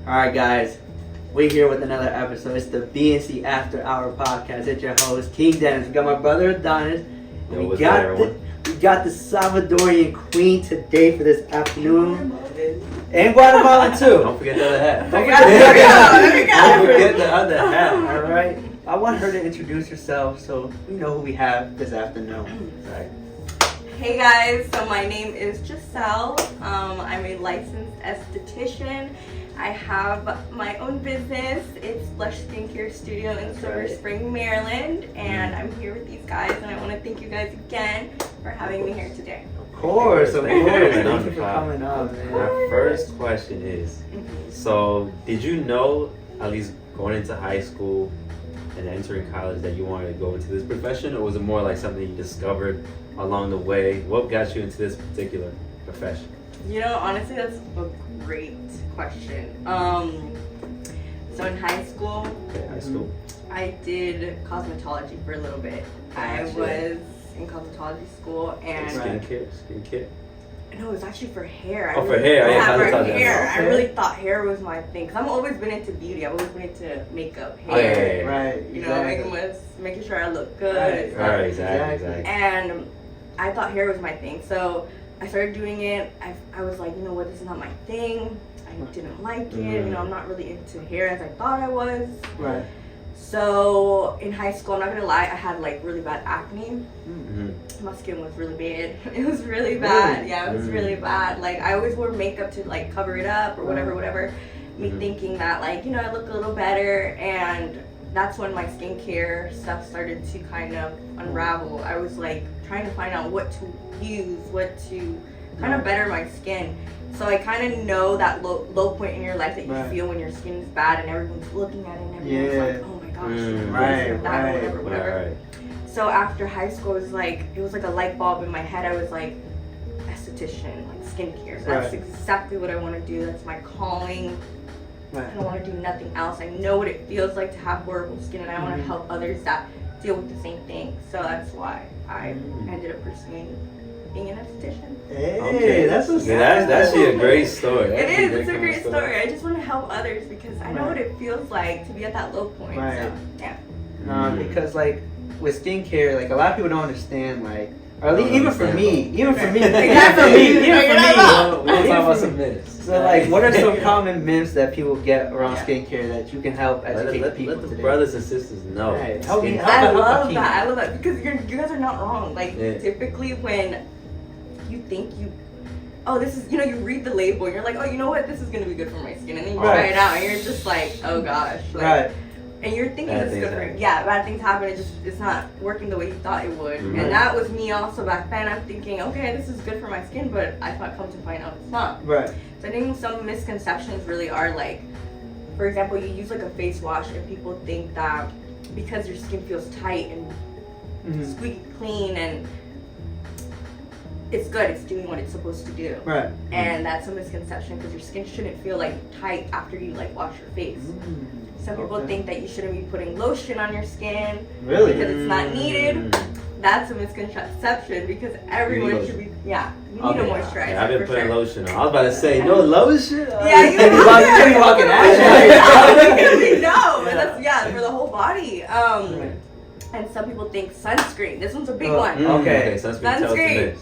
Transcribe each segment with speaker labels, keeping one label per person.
Speaker 1: Alright guys, we're here with another episode. It's the BNC After Hour Podcast. It's your host, King Dennis. We got my brother Adonis.
Speaker 2: Yo,
Speaker 1: we got the Salvadorian Queen today for this afternoon. And Guatemalan too.
Speaker 2: Don't forget the other hat.
Speaker 1: Don't
Speaker 2: forget the other hat.
Speaker 1: Alright. I want her to introduce herself so we know who we have this afternoon. Right.
Speaker 3: Hey guys, so my name is Giselle. I'm a licensed esthetician. I have my own business. It's Blush Skincare Studio in Silver Spring, Maryland, and I'm here with these guys, and I want to thank you guys again for having me here today.
Speaker 1: Of course. Thank you for coming up, man.
Speaker 2: My first question is, so did you know, at least going into high school and entering college, that you wanted to go into this profession, or was it more like something you discovered along the way? What got you into this particular profession?
Speaker 3: You know, honestly, that's a great question. So in high school, I did cosmetology for a little bit. I was in cosmetology school and
Speaker 2: skincare.
Speaker 3: No, it was actually for hair.
Speaker 2: For hair.
Speaker 3: For hair. I really thought hair was my thing because I've always been into beauty. I've always been into makeup, hair.
Speaker 1: Right.
Speaker 3: You know, making sure I look good.
Speaker 2: Right. Exactly.
Speaker 3: And I thought hair was my thing, so I started doing it. I was like, you know what, this is not my thing. I didn't like it. You know, I'm not really into hair as I thought I was.
Speaker 1: Right.
Speaker 3: So in high school, I'm not gonna lie, I had like really bad acne.
Speaker 2: Mm-hmm.
Speaker 3: My skin was really bad. It was really bad.
Speaker 1: Really?
Speaker 3: Yeah, it was really bad. Like I always wore makeup to like cover it up or whatever. Me thinking that like, you know, I look a little better, and that's when my skincare stuff started to kind of unravel. I was like trying to find out what to use, what to kind of better my skin. So I kind of know that low point in your life that you feel when your skin is bad and everyone's looking at it and everyone's like, oh my gosh, whatever. So after high school, it was like a light bulb in my head. I was like, esthetician, like skincare. That's exactly what I want to do. That's my calling. I don't want to do nothing else. I know what it feels like to have horrible skin, and I want to help others that deal with the same thing. So that's why I ended up pursuing being an esthetician.
Speaker 1: Hey, that's
Speaker 2: actually a great story.
Speaker 3: It's a great story. I just want to help others because I know what it feels like to be at that low point.
Speaker 1: Right.
Speaker 3: So, yeah.
Speaker 1: Because like with skincare, like a lot of people don't understand, like, or at least even for me,
Speaker 2: we don't talk about some myths.
Speaker 1: So like, what are some common myths that people get around skincare that you can help educate people
Speaker 2: let the
Speaker 1: today?
Speaker 2: brothers and sisters know.
Speaker 1: Right.
Speaker 3: I love that because you guys are not wrong. Like typically when you think this is, you know, you read the label and you're like, oh, you know what, this is gonna be good for my skin, and then you try it out and you're just like, oh gosh, like, and you're thinking it's good for you. Yeah, bad things happen. It's not working the way you thought it would. And that was me also back then. I'm thinking, okay, this is good for my skin, but I thought, come to find out it's not.
Speaker 1: Right.
Speaker 3: So I think some misconceptions really are like, for example, you use like a face wash and people think that because your skin feels tight and squeaky clean and it's good, it's doing what it's supposed to do.
Speaker 1: Right.
Speaker 3: And that's a misconception because your skin shouldn't feel like tight after you like wash your face. Some people think that you shouldn't be putting lotion on your skin because it's not needed. That's a misconception because everyone should be, you need a moisturizer.
Speaker 2: Yeah, I've been putting lotion on. I was about to say, no lotion?
Speaker 3: Yeah, you
Speaker 1: be walking out.
Speaker 3: No, for the whole body. And some people think sunscreen. This one's a big one.
Speaker 2: Okay, sunscreen.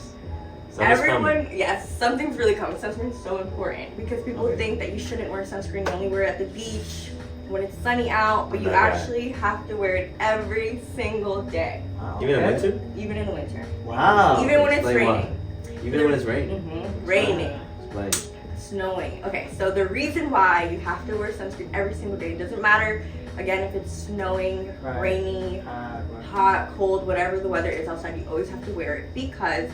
Speaker 3: Everyone, yes, something's really coming. Sunscreen is so important because people think that you shouldn't wear sunscreen. You only wear it at the beach when it's sunny out, but you actually have to wear it every single day.
Speaker 2: Even in winter?
Speaker 3: Even in the winter.
Speaker 1: Wow.
Speaker 3: Even when it's raining.
Speaker 2: Even when it's raining?
Speaker 3: Raining. Snowing. Okay, so the reason why you have to wear sunscreen every single day, doesn't matter, again, if it's snowing, rainy, hot, cold, whatever the weather is outside, you always have to wear it because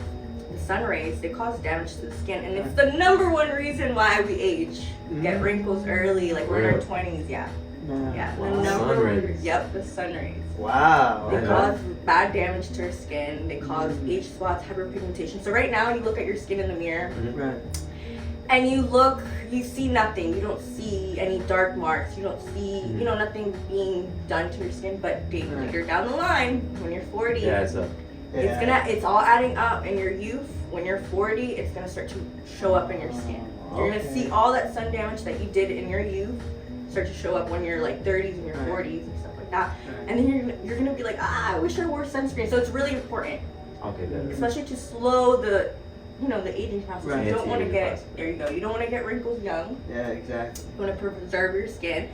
Speaker 3: the sun rays, they cause damage to the skin, and it's the number one reason why we age, get wrinkles early, like we're in our 20s. The sun rays.
Speaker 1: Wow.
Speaker 3: They cause bad damage to our skin. They cause age spots, hyperpigmentation. So right now, you look at your skin in the mirror, and you see nothing. You don't see any dark marks. You don't see, nothing being done to your skin. But later down the line, when you're 40, it's all adding up in your youth. When you're 40, it's gonna start to show up in your skin. You're gonna see all that sun damage that you did in your youth start to show up when you're like 30s and your 40s and stuff like that. And then you're gonna be like, I wish I wore sunscreen. So it's really important,
Speaker 2: Okay, good.
Speaker 3: especially to slow the aging process.
Speaker 1: Right.
Speaker 3: You don't want to
Speaker 2: Anti-aging
Speaker 3: get
Speaker 2: process.
Speaker 3: there. You go. You don't want to get wrinkles young.
Speaker 1: Yeah, exactly.
Speaker 3: You want to preserve your skin,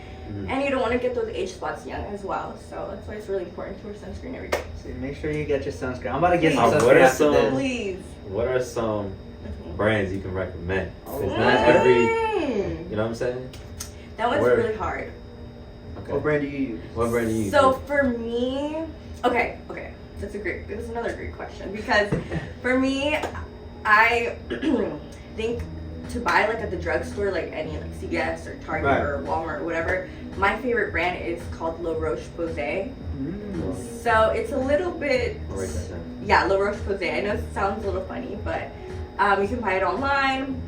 Speaker 3: and you don't want to get those age spots young as well. So that's why it's really important to wear sunscreen every day.
Speaker 1: So make sure you get your sunscreen. I'm about to get some
Speaker 2: What
Speaker 1: sunscreen
Speaker 2: are
Speaker 1: after
Speaker 2: some-
Speaker 1: this.
Speaker 3: Please.
Speaker 2: What are some brands you can recommend?
Speaker 1: Oh.
Speaker 2: It's not every,
Speaker 3: Mm.
Speaker 2: you know what I'm saying?
Speaker 3: That one's
Speaker 2: Where-
Speaker 3: really hard.
Speaker 2: Okay.
Speaker 1: What brand do you use?
Speaker 2: What brand do you use?
Speaker 3: So for me, okay, that's another great question, because for me, I think to buy like at the drugstore, like any like CVS or Target
Speaker 1: Right.
Speaker 3: or Walmart or whatever, my favorite brand is called La Roche-Posay.
Speaker 1: Mm.
Speaker 3: So it's a little bit,
Speaker 2: I'll write that down.
Speaker 3: yeah, La Roche-Posay. I know it sounds a little funny, but you can buy it online.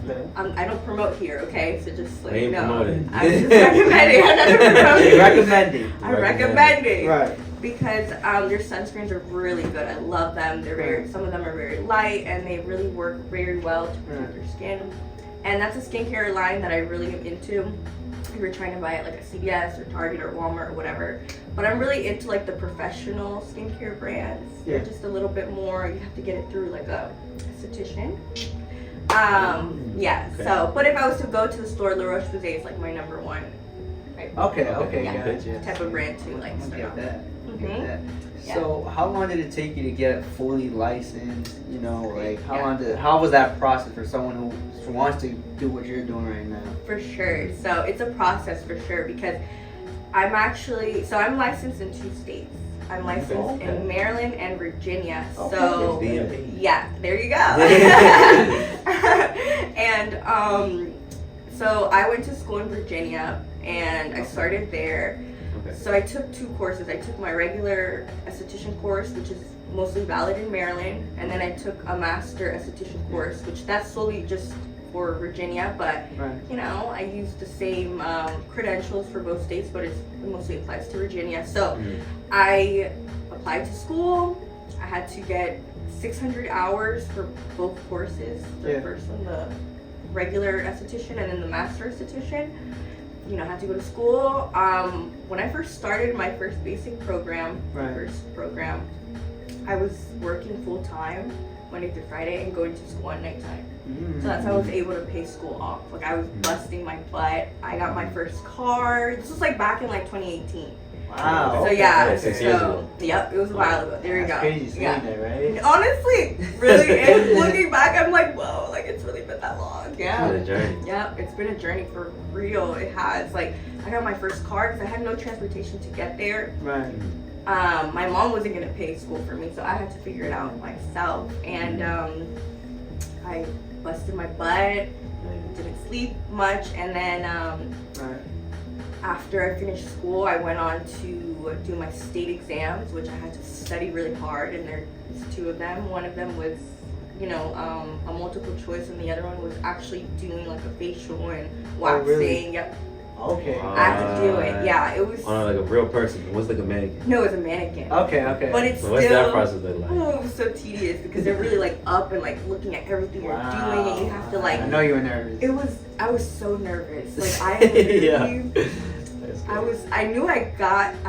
Speaker 1: Okay.
Speaker 3: I don't promote here, okay? So just let
Speaker 2: I
Speaker 3: you
Speaker 2: ain't
Speaker 3: know.
Speaker 2: promoting.
Speaker 3: I'm just recommending. I'm not promoting.
Speaker 1: Recommending.
Speaker 3: I'm recommending.
Speaker 1: Right.
Speaker 3: Because their sunscreens are really good. I love them. They're some of them are very light, and they really work very well to protect your skin. And that's a skincare line that I really am into. If you're trying to buy it like a CVS or Target or Walmart or whatever. But I'm really into like the professional skincare brands.
Speaker 1: Yeah.
Speaker 3: They're just a little bit more, you have to get it through like a esthetician. Yeah,
Speaker 2: Okay.
Speaker 3: so, but if I was to go to the store, La Roche-Posay is like my number one. Right?
Speaker 1: Okay,
Speaker 3: Yeah.
Speaker 1: gotcha.
Speaker 3: Type of brand to like
Speaker 1: I
Speaker 3: start
Speaker 1: get
Speaker 3: off.
Speaker 1: that.
Speaker 3: Mhm.
Speaker 1: Get that.
Speaker 3: Yeah.
Speaker 1: So, how long did it take you to get fully licensed? You know, like
Speaker 3: Yeah.
Speaker 1: how was that process for someone who wants to do what you're doing right now?
Speaker 3: For sure. So it's a process for sure, because I'm licensed in 2 states. I'm licensed
Speaker 2: Okay.
Speaker 3: in Maryland and Virginia.
Speaker 1: Okay.
Speaker 3: So
Speaker 2: BNC.
Speaker 3: yeah, there you go. And so I went to school in Virginia, and I started there.
Speaker 2: Okay.
Speaker 3: So I took 2 courses. I took my regular esthetician course, which is mostly valid in Maryland, and then I took a master esthetician course, which that's solely just for Virginia, but
Speaker 1: Right.
Speaker 3: you know, I used the same credentials for both states, but it mostly applies to Virginia. So I applied to school. I had to get 600 hours for both courses. The
Speaker 1: Yeah.
Speaker 3: first one, the regular esthetician, and then the master esthetician. You know, I had to go to school. When I first started my first basic program,
Speaker 1: Right.
Speaker 3: I was working full time Monday through Friday and going to school at nighttime.
Speaker 1: Mm.
Speaker 3: So that's how I was able to pay school off. Like I was busting my butt. I got my first car. This was like back in like 2018.
Speaker 1: Wow.
Speaker 3: So
Speaker 1: okay.
Speaker 3: yeah,
Speaker 2: Yeah, 6 years ago.
Speaker 3: Yep, it was a while ago. There you
Speaker 1: That's
Speaker 3: go.
Speaker 1: crazy seeing
Speaker 3: Yeah.
Speaker 1: that, right?
Speaker 3: Honestly, really, and looking back, I'm like, whoa, like it's really been that long.
Speaker 2: It's
Speaker 3: Yeah.
Speaker 2: been a journey.
Speaker 3: Yeah, it's been a journey for real. It has. Like, I got my first car because I had no transportation to get there.
Speaker 1: Right.
Speaker 3: My mom wasn't gonna pay school for me, so I had to figure it out myself. And I busted my butt, didn't sleep much, and then
Speaker 1: Right.
Speaker 3: after I finished school, I went on to do my state exams, which I had to study really hard. And there's 2 of them. One of them was, a multiple choice, and the other one was actually doing like a facial and waxing.
Speaker 1: really?
Speaker 3: Yep,
Speaker 1: Okay.
Speaker 3: I had to do it. Yeah, it was.
Speaker 2: On like a real person. It was like a mannequin.
Speaker 3: No, it was a mannequin.
Speaker 1: Okay.
Speaker 3: But it's
Speaker 2: So
Speaker 3: still.
Speaker 2: what's that process look like?
Speaker 3: Oh, it was so tedious because they're really like up and like looking at everything you're doing, and you have to like.
Speaker 1: I know you were nervous.
Speaker 3: I was so nervous. Like I literally. I knew I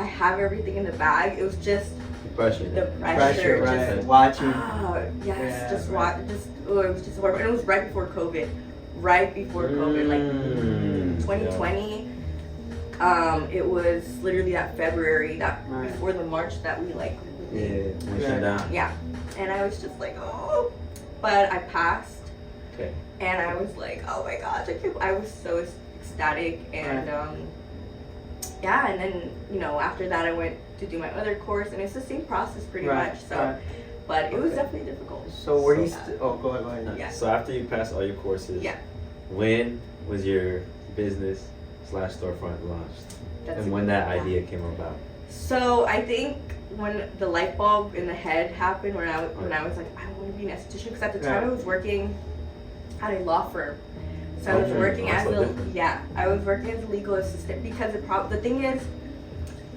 Speaker 3: have everything in the bag. It was just
Speaker 2: Pressure.
Speaker 3: the
Speaker 1: Pressure,
Speaker 3: pressure.
Speaker 1: right?
Speaker 3: Just,
Speaker 1: Watching.
Speaker 3: yes,
Speaker 1: Yeah,
Speaker 3: just
Speaker 1: right.
Speaker 3: it was just horrible. And it was right before COVID. Like 2020. It was literally that February,
Speaker 1: Right.
Speaker 3: before the March that we like.
Speaker 2: Yeah, we
Speaker 1: Yeah.
Speaker 2: shut down.
Speaker 3: Yeah, and I was just like, oh, but I passed.
Speaker 2: Okay.
Speaker 3: And I was like, oh my gosh, I was so ecstatic. And yeah, and then after that I went to do my other course, and it's the same process pretty much. So,
Speaker 1: Right.
Speaker 3: but it was
Speaker 1: Okay.
Speaker 3: definitely difficult.
Speaker 1: So were you?
Speaker 3: So-
Speaker 1: Go ahead.
Speaker 3: Yeah.
Speaker 2: So after you passed all your courses,
Speaker 3: Yeah.
Speaker 2: when was your business / storefront launched?
Speaker 3: That's
Speaker 2: And when that idea came about?
Speaker 3: So I think when the light bulb in the head happened, when I was like, I want to be an esthetician, because at the time
Speaker 1: Right.
Speaker 3: I was working at a law firm. So I was
Speaker 2: Okay.
Speaker 3: working as
Speaker 2: Also
Speaker 3: a
Speaker 2: different.
Speaker 3: I was working as a legal assistant, because the thing is,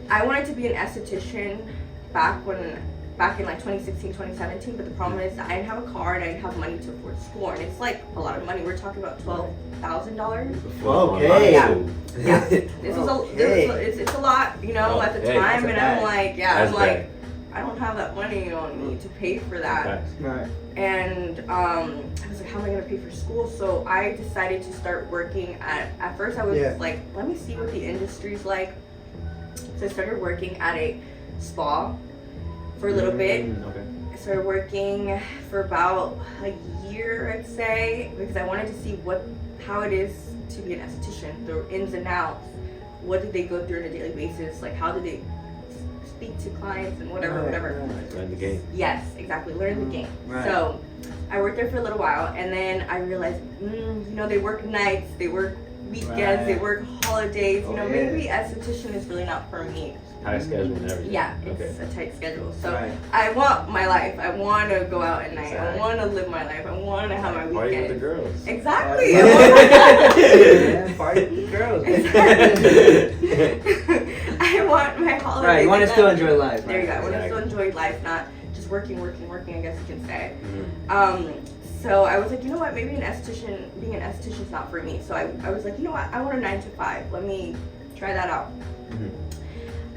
Speaker 3: I wanted to be an esthetician back when back in like 2016, 2017, but the problem is that I didn't have a car and I didn't have money to afford school, and it's like a lot of money. We're talking about $12,000.
Speaker 1: Okay.
Speaker 3: Yeah. It's a lot, you know, at the time, and I'm like, I don't have that money on me to pay for that.
Speaker 1: Right.
Speaker 3: And I was like, how am I gonna pay for school? So I decided to start working at first I was like, let me see what the industry's like. So I started working at a spa for a little bit.
Speaker 2: Okay.
Speaker 3: I started working for about a year, I'd say, because I wanted to see how it is to be an esthetician, the ins and outs. What did they go through on a daily basis? Like, how did they speak to clients and whatever.
Speaker 2: Learn the game.
Speaker 3: Yes, exactly. Learn the game.
Speaker 1: Right.
Speaker 3: So I worked there for a little while, and then I realized, you know, they work nights, they work weekends, they work holidays. You know, maybe esthetician is really not for me.
Speaker 2: Tight schedule and everything.
Speaker 3: Yeah, it's a tight schedule. So
Speaker 1: Right.
Speaker 3: I want my life. I want to go out at night. I want to live my life. I want to have my weekends.
Speaker 2: Party with the girls.
Speaker 3: Exactly.
Speaker 1: Party with the girls.
Speaker 3: I want my holidays.
Speaker 1: Right, you want to still enjoy life.
Speaker 3: There you go. I want to still enjoy life, not just working, I guess you can say. So I was like, you know what, maybe being an esthetician is not for me. So I was like, you know what, I want a 9 to 5. Let me try that out.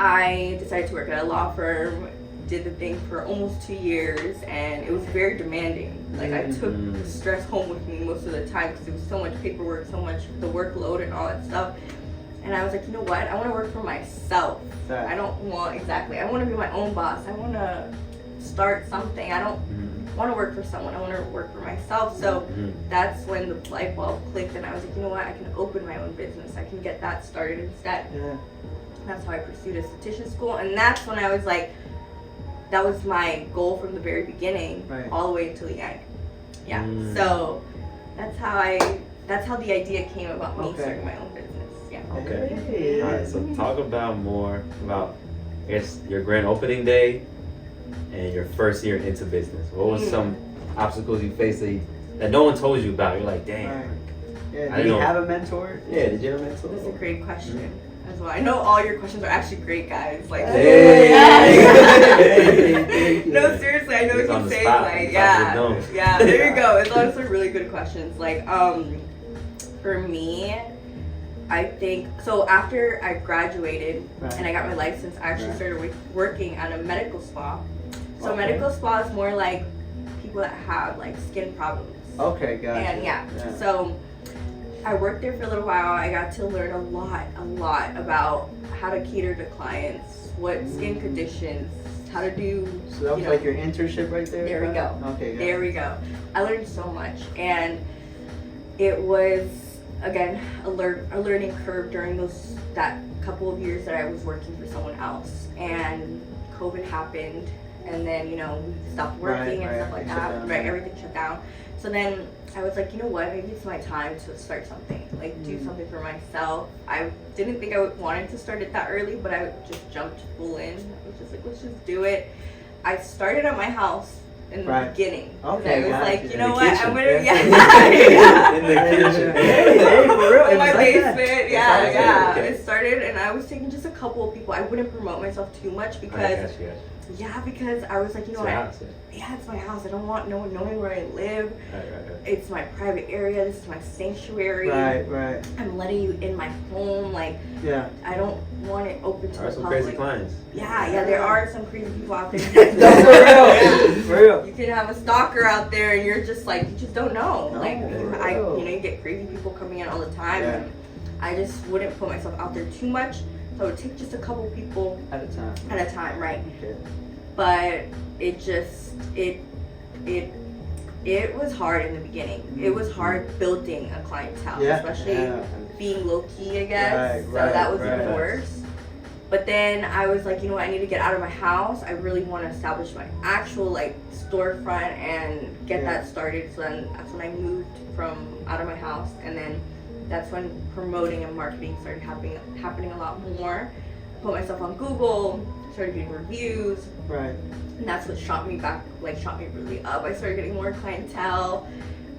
Speaker 3: I decided to work at a law firm, did the thing for almost 2 years, and it was very demanding. Like, I took the stress home with me most of the time because it was so much paperwork, so much the workload and all that stuff. And I was like, you know what, I want to work for myself. I don't want, I want to be my own boss. I want to start something. I don't want to work for someone. I want to work for myself. So that's when the light bulb clicked, and I was like, you know what, I can open my own business. I can get that started instead.
Speaker 1: Yeah.
Speaker 3: That's how I pursued esthetician school, and that's when I was like, that was my goal from the very beginning, all the way until the end. Yeah. So that's how the idea came about me starting my own business. Yeah.
Speaker 2: Okay. All right. So talk more about, I guess, your grand opening day and your first year into business. What was some obstacles you faced that no one told you about? You're like, damn.
Speaker 1: Yeah. Did you have a mentor? Yeah. Did you have a mentor?
Speaker 3: That's a great question. As well. I know all your questions are actually great, guys. Like,
Speaker 1: No,
Speaker 3: seriously, I know what you're saying. Like, yeah, there you go. It's honestly really good questions. Like, for me, I think so. After I graduated and I got my license, I actually started working at a medical spa. So medical spa is more like people that have like skin problems.
Speaker 1: Okay, gotcha.
Speaker 3: And so I worked there for a little while. I got to learn a lot about how to cater to clients, what skin conditions, how to do.
Speaker 1: So that was like your internship right there?
Speaker 3: There we go.
Speaker 1: Okay,
Speaker 3: there we go. I learned so much, and it was, again, a learning curve during that couple of years that I was working for someone else. And COVID happened, and then, you know, we stopped working and stuff like that. Everything shut down. So then I was like, you know what, maybe it's my time to start something, like do something for myself. I didn't think I wanted to start it that early, but I just jumped full in. I was just like, let's just do it. I started at my house in the beginning. Okay, I was like, you know what, I'm gonna, in the kitchen.
Speaker 1: Hey, for real.
Speaker 3: In my basement, I started, and I was taking just a couple of people. I wouldn't promote myself too much because, because I was like, you know what, it's my house. I don't want no one knowing where I live. It's my private area. This is my sanctuary.
Speaker 1: Right.
Speaker 3: I'm letting you in my home. Like, I don't want it open to the public.
Speaker 2: Some crazy clients.
Speaker 3: Yeah, there are some crazy people out there.
Speaker 1: For real.
Speaker 3: You can have a stalker out there, and you're just like, you just don't know. You get crazy people coming in all the time. And I just wouldn't put myself out there too much. So it would take just a couple people
Speaker 1: at a time,
Speaker 3: right? Okay. But it just it was hard in the beginning. It was hard building a clientele, especially being low key, I guess. So that was even worse. But then I was like, you know what, I need to get out of my house. I really want to establish my actual like storefront and get that started. So then that's when I moved from out of my house, and then that's when promoting and marketing started happening a lot more. Put myself on Google, started getting reviews.
Speaker 1: Right.
Speaker 3: And that's what shot me really up. I started getting more clientele,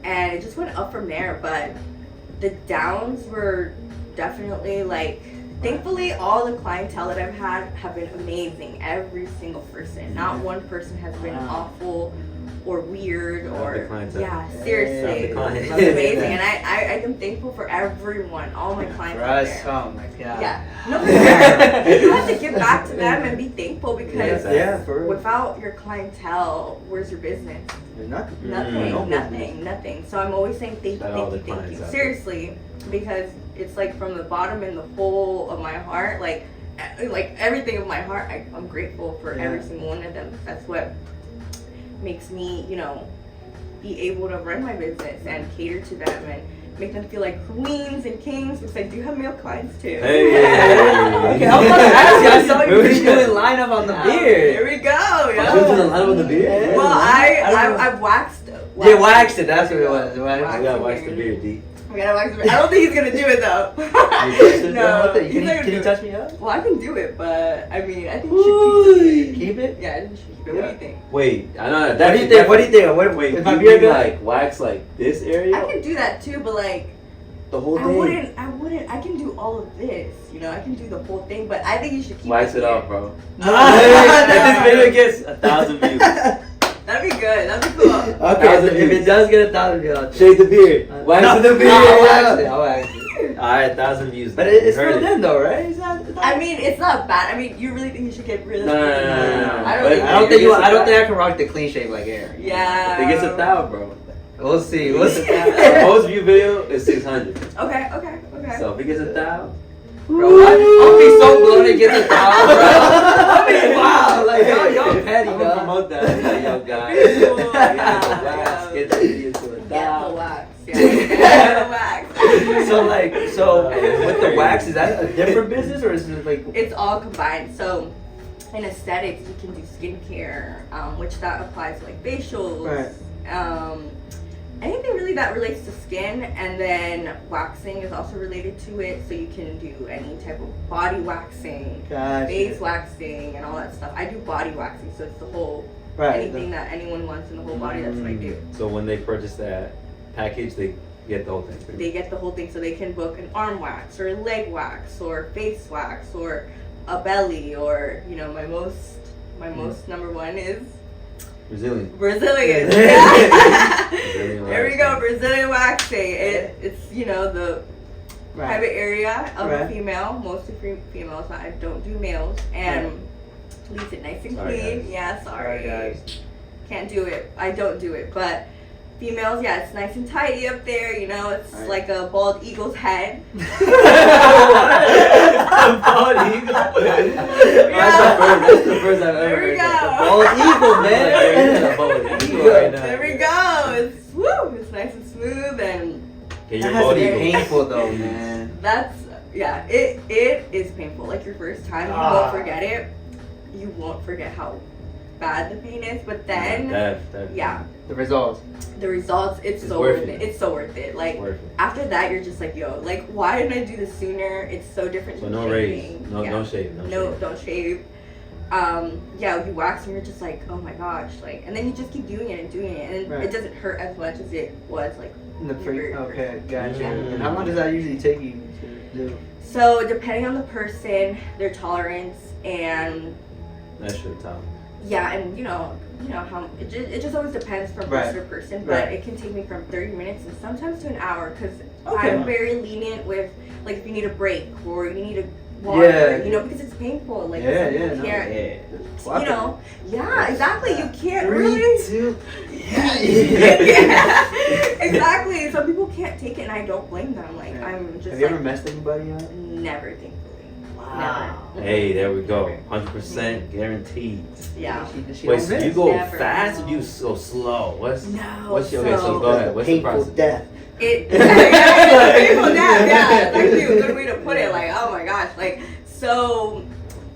Speaker 3: and it just went up from there. But the downs were definitely like Thankfully, all the clientele that I've had have been amazing. Every single person. Not one person has been awful or weird or yeah, seriously. It's amazing. And I am thankful for everyone, all my clients out there.
Speaker 1: Oh my god.
Speaker 3: Yeah. No, you have to give back to them and be thankful because without your clientele, where's your business?
Speaker 1: There's nothing.
Speaker 3: Nothing. So I'm always saying thank you. Seriously, because it's like from the bottom and the whole of my heart, like everything of my heart, I'm grateful for every single one of them. That's what makes me, be able to run my business and cater to them and make them feel like queens and kings, because I do have male clients too.
Speaker 2: Hey.
Speaker 1: Okay, I was about to ask you. I saw you doing line up on the beard.
Speaker 3: There we go.
Speaker 2: You doing a line up on the beard?
Speaker 3: Well, I've waxed.
Speaker 1: Yeah, waxed it. That's what it was.
Speaker 2: We gotta wax the beard, D.
Speaker 3: I gotta wax the beard. I don't think he's gonna do it though.
Speaker 1: No. Can you touch me up?
Speaker 3: Well, I can do it, but I mean, I think you should
Speaker 1: keep it.
Speaker 3: Yeah, I think you should keep it. What do you think?
Speaker 2: Wait, I know that.
Speaker 1: What do you think? What do you think?
Speaker 2: Wait,
Speaker 1: if my
Speaker 2: you
Speaker 1: beard
Speaker 2: like wax like this area?
Speaker 3: I can do that too, but like
Speaker 2: the whole thing.
Speaker 3: I wouldn't. I can do all of this. I can do the whole thing, but I think you should keep
Speaker 2: wax it off, bro.
Speaker 1: This
Speaker 2: video gets 1,000 views.
Speaker 3: That'd be good. That'd be cool.
Speaker 1: Okay, if it does get 1,000 views,
Speaker 2: shave the beard. Wax the beard.
Speaker 1: I'll wax it.
Speaker 2: Alright, 1,000 views.
Speaker 1: But it's filled in though, right?
Speaker 3: I mean, it's not bad. I mean, you really think you should get rid of
Speaker 2: No.
Speaker 3: I
Speaker 1: don't think I can rock the clean shave like Aaron.
Speaker 3: Yeah.
Speaker 2: It gets 1,000, bro.
Speaker 1: We'll see. Most
Speaker 2: view video is 600.
Speaker 3: Okay.
Speaker 2: So if it gets 1,000.
Speaker 1: Bro, I'll be so blown it gets 1,000, bro. I mean, wow, like y'all petty,
Speaker 2: I'm
Speaker 1: bro.
Speaker 2: gonna promote that, like, yo, guys. Get the video to 1,000.
Speaker 3: Get the wax. Get the wax.
Speaker 1: So with the wax, is that a different business or is it like?
Speaker 3: It's all combined. So in aesthetics, you can do skincare, which that applies to like facials.
Speaker 1: Right.
Speaker 3: Anything really that relates to skin, and then waxing is also related to it, so you can do any type of body waxing, face waxing, and all that stuff. I do body waxing, so it's the whole, anything that anyone wants in the whole body, that's what I do.
Speaker 2: So when they purchase that package, they get the whole thing?
Speaker 3: They get the whole thing, so they can book an arm wax, or leg wax, or face wax, or a belly, or, my most number one is
Speaker 2: Brazilian.
Speaker 3: There we go, Brazilian waxing. It's the private area of a female, mostly females. I don't do males, and leaves it nice and clean.
Speaker 2: Guys.
Speaker 3: Yeah, sorry guys. Can't do it. I don't do it, but females, yeah, it's nice and tidy up there. It's like a bald eagle's head.
Speaker 2: Bald eagle. That's the first I've ever heard.
Speaker 1: Bald eagle, man.
Speaker 2: Bald eagle right now.
Speaker 3: There we go. It's nice and smooth and.
Speaker 1: That has to be painful though, man.
Speaker 3: It is painful. Like your first time, you won't forget it. You won't forget how bad the pain is, but then
Speaker 1: the results,
Speaker 3: it's so worth it. It's so worth it. Like after that, you're just like, yo, like why didn't I do this sooner? It's so different.
Speaker 2: So
Speaker 3: than
Speaker 2: no
Speaker 3: shaving.
Speaker 2: raise, don't shave.
Speaker 3: Don't shave. You wax and you're just like, oh my gosh, like, and then you just keep doing it, and it doesn't hurt as much as it was like.
Speaker 1: Okay, gotcha. And how long does that usually take you to do?
Speaker 3: So depending on the person, their tolerance, and
Speaker 2: that's your time.
Speaker 3: Yeah, and how it just always depends from person to person, but it can take me from 30 minutes and sometimes to an hour, because I'm very lenient with, like, if you need a break or you need a water, because it's painful. Like, exactly. You can't really. Exactly. Some people can't take it, and I don't blame them. Like, I'm just.
Speaker 1: Have you ever messed anybody up?
Speaker 3: Never, thankfully.
Speaker 1: Wow.
Speaker 3: Never.
Speaker 2: Hey, there we go. 100% guaranteed.
Speaker 3: Yeah.
Speaker 2: Wait, so you go fast or you so slow? What's your so go ahead. What's the process?
Speaker 1: Death.
Speaker 3: Painful death. Yeah, that's actually a good way to put it. Like, oh my gosh, like so.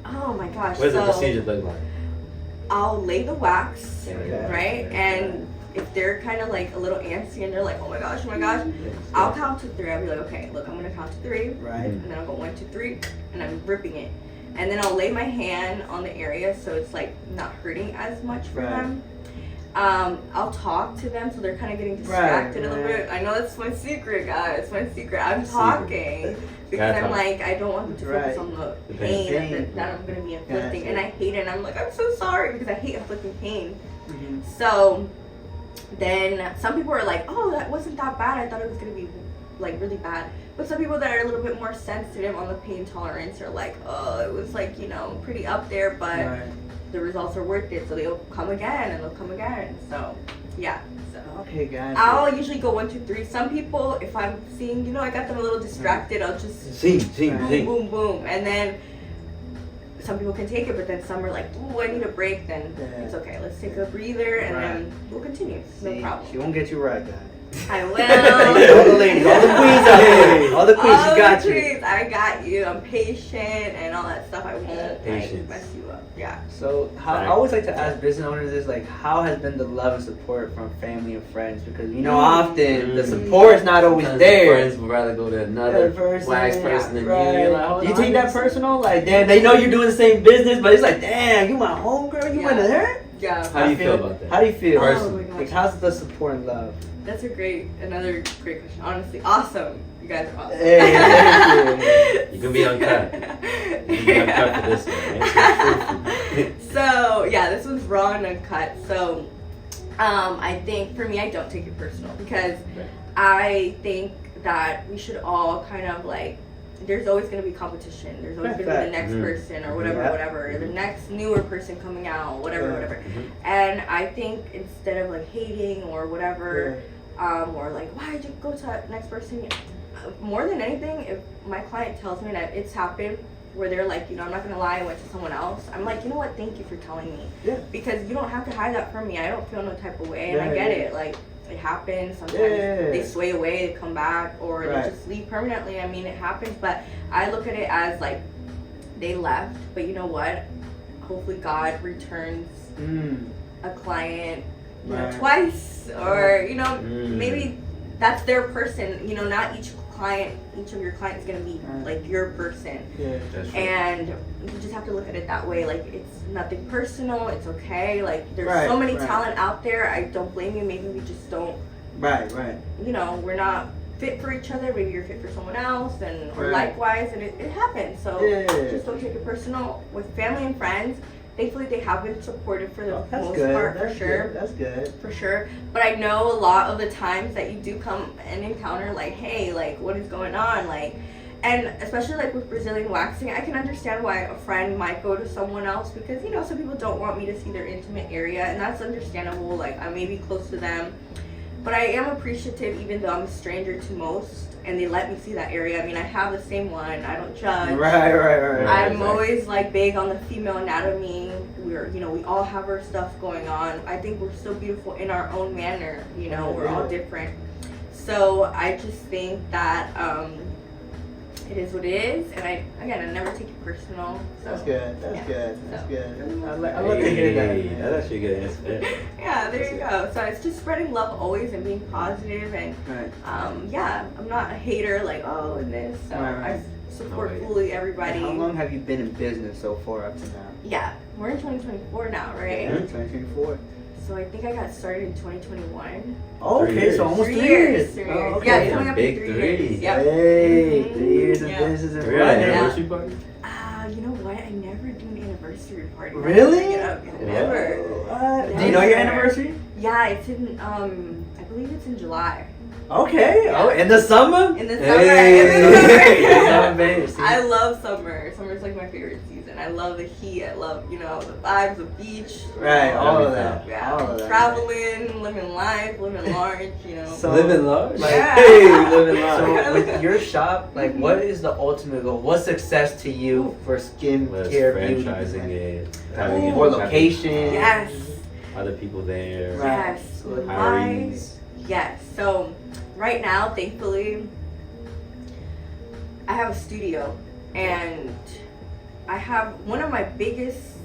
Speaker 3: Oh my gosh.
Speaker 2: What does the procedure look like?
Speaker 3: I'll lay the wax, right, and if they're kind of like a little antsy and they're like, oh my gosh, I'll count to 3. I'll be like, okay, look, I'm gonna count to 3,
Speaker 1: right,
Speaker 3: and then I'll go 1, 2, 3, and I'm ripping it, and then I'll lay my hand on the area so it's like not hurting as much for them. I'll talk to them so they're kind of getting distracted a little bit. I know that's my secret, guys. My secret. I'm talking because I'm like, I don't want them to focus on the pain that I'm going to be inflicting. And I hate it. And I'm like, I'm so sorry because I hate inflicting pain. Mm-hmm. So then some people are like, oh, that wasn't that bad. I thought it was going to be like really bad. But some people that are a little bit more sensitive on the pain tolerance are like, oh, it was like, you know, pretty up there, but the results are worth it. So they'll come again and they'll come again. So yeah. So
Speaker 1: okay, guys.
Speaker 3: I'll usually go 1, 2, 3. Some people, if I'm seeing, you know, I got them a little distracted, I'll just boom, boom, boom. And then some people can take it, but then some are like, ooh, I need a break. Then it's okay. Let's take a breather and then we'll continue. No problem.
Speaker 1: She won't get you right, guys.
Speaker 3: I will.
Speaker 1: All the ladies, all the queens out there. All the queens, she got you.
Speaker 3: I got you. I'm patient and all that stuff. I won't like, mess you up. Yeah.
Speaker 1: So I always like to ask business owners this, like, how has been the love and support from family and friends? Because you know, often the support is not always there.
Speaker 2: Friends would rather go to another wax person than you. You're like,
Speaker 1: do you take that personal? Like, damn, they know you're doing the same business, but it's like, damn, you my homegirl, you went to her?
Speaker 3: Yeah.
Speaker 2: How do you feel about that?
Speaker 1: How do you feel?
Speaker 3: Oh my gosh.
Speaker 1: Like, how's the support and love?
Speaker 3: That's another great question. Honestly, awesome. You guys are awesome.
Speaker 1: Hey,
Speaker 2: you can be uncut. You can be uncut for this one, right?
Speaker 3: So yeah, this one's raw and uncut. So I think for me, I don't take it personal because I think that we should all kind of like, there's always going to be competition. There's always going to be the next person or whatever, the next newer person coming out, whatever. And I think instead of like hating or whatever, or like, why did you go to that next person? More than anything, if my client tells me that it's happened where they're like, you know, I'm not going to lie, I went to someone else. I'm like, you know what? Thank you for telling me. Yeah. Because you don't have to hide that from me. I don't feel no type of way. And I get it. Like, it happens. Sometimes they sway away, they come back, or they just leave permanently. I mean, it happens. But I look at it as like, they left. But you know what? Hopefully God returns a client you know, twice. Or, you know, maybe that's their person. You know, not each of your clients is going to be like your person. Yeah, that's true. And you just have to look at it that way. Like, it's nothing personal. It's okay. Like, there's so many talent out there. I don't blame you. Maybe we just don't. You know, we're not fit for each other. Maybe you're fit for someone else, and or likewise, and it happens. So just don't take it personal. With family and friends, thankfully they have been supportive for the most part, for sure.
Speaker 1: That's good.
Speaker 3: For sure. But I know a lot of the times that you do come and encounter like, hey, like, what is going on? Like, and especially like with Brazilian waxing, I can understand why a friend might go to someone else because, you know, some people don't want me to see their intimate area, and that's understandable. Like, I may be close to them. But I am appreciative even though I'm a stranger to most and they let me see that area. I mean, I have the same one. I don't judge.
Speaker 1: Right.
Speaker 3: I'm always like big on the female anatomy. You know, we all have our stuff going on. I think we're so beautiful in our own manner. You know, we're all different. So I just think that it is what it is, and I never take it personal. So,
Speaker 1: that's good. That's good. I love to hear that.
Speaker 2: That's actually a good answer.
Speaker 3: Yeah, there you go. So it's just spreading love always and being positive, and I'm not a hater like and this. So I support fully everybody.
Speaker 1: And how long have you been in business so far up to now?
Speaker 3: Yeah, we're in 2024 now, right?
Speaker 1: Yeah, 2024.
Speaker 3: So I think I got started in 2021.
Speaker 1: Oh, okay, so almost 3 years.
Speaker 3: 3 years.
Speaker 1: Oh, okay.
Speaker 3: Yeah, it's coming up
Speaker 2: big
Speaker 3: in 3
Speaker 2: 3.
Speaker 3: years. Yep.
Speaker 1: Hey, 3 years of business and
Speaker 2: anniversary party?
Speaker 3: You know what? I never do an anniversary party.
Speaker 1: Really?
Speaker 3: Never.
Speaker 1: Do you know your anniversary?
Speaker 3: Yeah, it's in I believe it's in July.
Speaker 1: Okay.
Speaker 3: Yeah.
Speaker 1: Oh, in the summer?
Speaker 3: In the summer.
Speaker 1: Hey.
Speaker 3: I love summer. Summer's like my favorite season. I love the heat. I love, you know, the vibes, the beach.
Speaker 1: Right, all of that.
Speaker 3: Yeah.
Speaker 1: All of that.
Speaker 3: Traveling, living life, living large, you know.
Speaker 2: So, living large?
Speaker 1: Like,
Speaker 2: living large.
Speaker 1: So with your shop, like, what is the ultimate goal? What's success to you for skin care,
Speaker 2: franchising it, having
Speaker 1: more location.
Speaker 3: Yes.
Speaker 2: Other people there.
Speaker 3: Yes.
Speaker 2: Hirees.
Speaker 3: Yes. So right now, thankfully, I have a studio, and I have one of my biggest,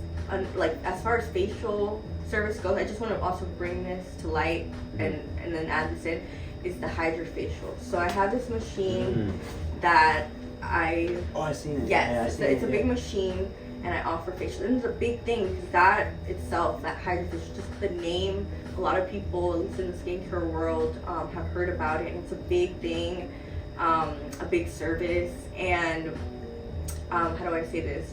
Speaker 3: like, as far as facial service goes, I just want to also bring this to light and then add this in, is the hydrofacial. So I have this machine that
Speaker 1: Oh, I seen it.
Speaker 3: Yes, it's a big machine, and I offer facial. And it's a big thing because that itself, that hydrofacial, just the name, a lot of people, at least in the skincare world, have heard about it, and it's a big thing, a big service, and how do I say this?